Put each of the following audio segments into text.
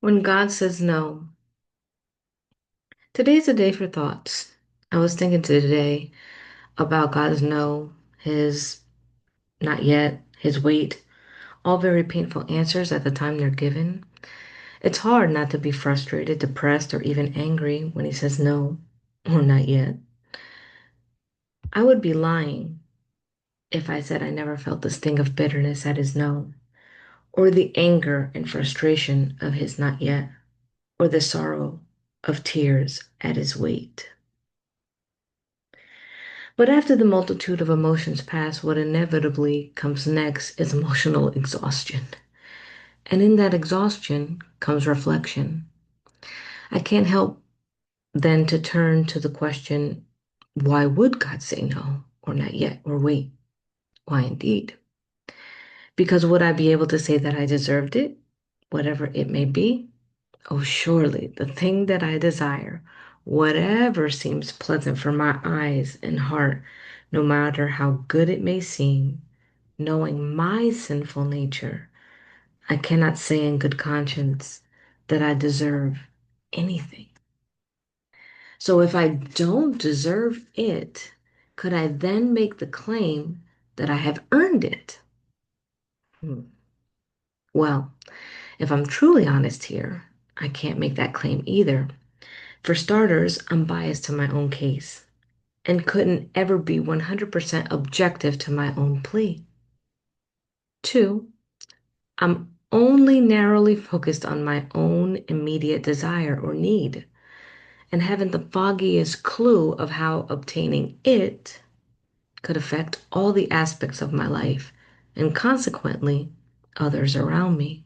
When God says no, today's a day for thoughts. I was thinking today about God's no, his not yet, his wait, all very painful answers at the time they're given. It's hard not to be frustrated, depressed, or even angry when he says no or not yet. I would be lying if I said I never felt the sting of bitterness at his no, or the anger and frustration of his not yet, or the sorrow of tears at his wait. But after the multitude of emotions pass, what inevitably comes next is emotional exhaustion. And in that exhaustion comes reflection. I can't help then to turn to the question, why would God say no, or not yet, or wait? Why indeed? Because would I be able to say that I deserved it, whatever it may be? Oh, surely the thing that I desire, whatever seems pleasant for my eyes and heart, no matter how good it may seem, knowing my sinful nature, I cannot say in good conscience that I deserve anything. So if I don't deserve it, could I then make the claim that I have earned it? Hmm. Well, if I'm truly honest here, I can't make that claim either. For starters, I'm biased to my own case and couldn't ever be 100% objective to my own plea. Two, I'm only narrowly focused on my own immediate desire or need and haven't the foggiest clue of how obtaining it could affect all the aspects of my life and consequently others around me.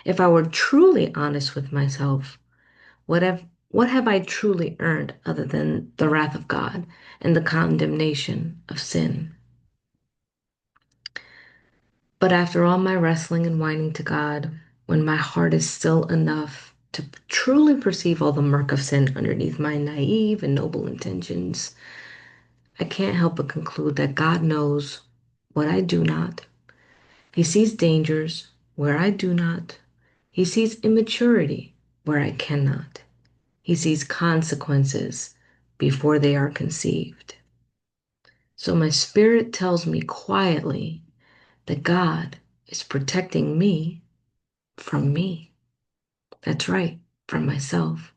If I were truly honest with myself, what have I truly earned other than the wrath of God and the condemnation of sin? But after all my wrestling and whining to God, when my heart is still enough to truly perceive all the murk of sin underneath my naive and noble intentions, I can't help but conclude that God knows what I do not. He sees dangers where I do not. He sees immaturity where I cannot. He sees consequences before they are conceived. So my spirit tells me quietly that God is protecting me from me. That's right, from myself.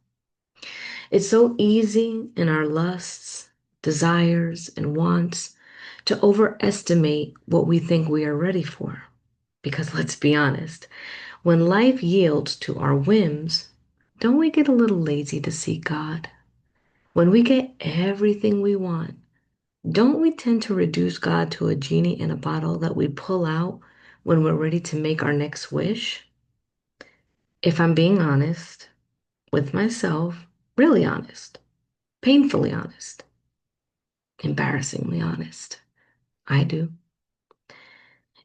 It's so easy in our lusts, desires, and wants to overestimate what we think we are ready for. Because let's be honest, when life yields to our whims, don't we get a little lazy to seek God? When we get everything we want, don't we tend to reduce God to a genie in a bottle that we pull out when we're ready to make our next wish? If I'm being honest with myself, really honest, painfully honest, embarrassingly honest, I do.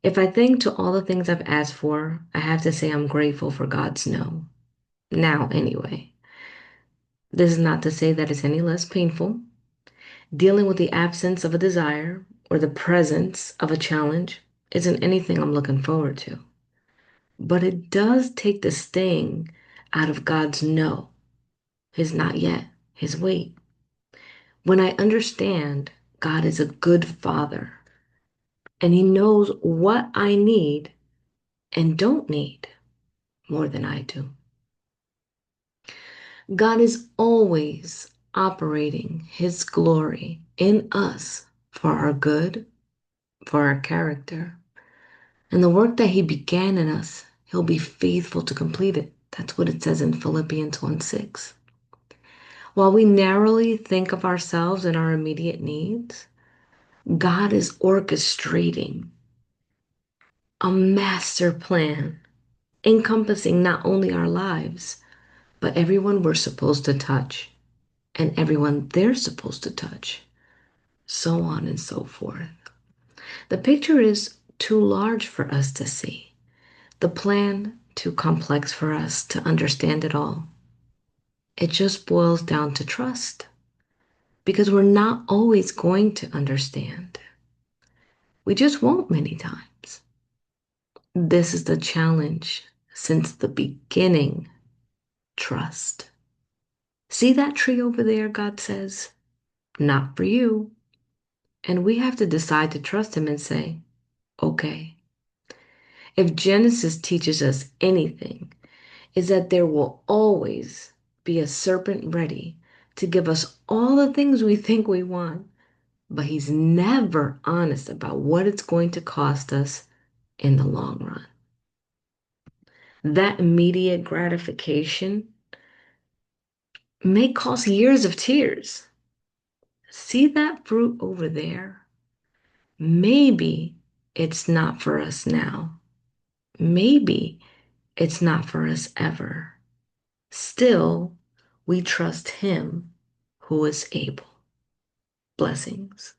If I think to all the things I've asked for, I have to say I'm grateful for God's no. Now, anyway, this is not to say that it's any less painful. Dealing with the absence of a desire or the presence of a challenge isn't anything I'm looking forward to. But it does take the sting out of God's no, his not yet, his wait. When I understand God is a good father and he knows what I need and don't need more than I do. God is always operating his glory in us for our good, for our character. And the work that he began in us, he'll be faithful to complete it. That's what it says in Philippians 1:6. While we narrowly think of ourselves and our immediate needs, God is orchestrating a master plan encompassing not only our lives, but everyone we're supposed to touch and everyone they're supposed to touch, so on and so forth. The picture is too large for us to see, the plan too complex for us to understand it all. It just boils down to trust because we're not always going to understand. We just won't many times. This is the challenge since the beginning, trust. See that tree over there, God says? Not for you. And we have to decide to trust Him and say, okay. If Genesis teaches us anything, is that there will always be a serpent ready to give us all the things we think we want, but he's never honest about what it's going to cost us in the long run. That immediate gratification may cost years of tears. See that fruit over there? Maybe it's not for us now. Maybe it's not for us ever. Still, we trust Him who is able. Blessings.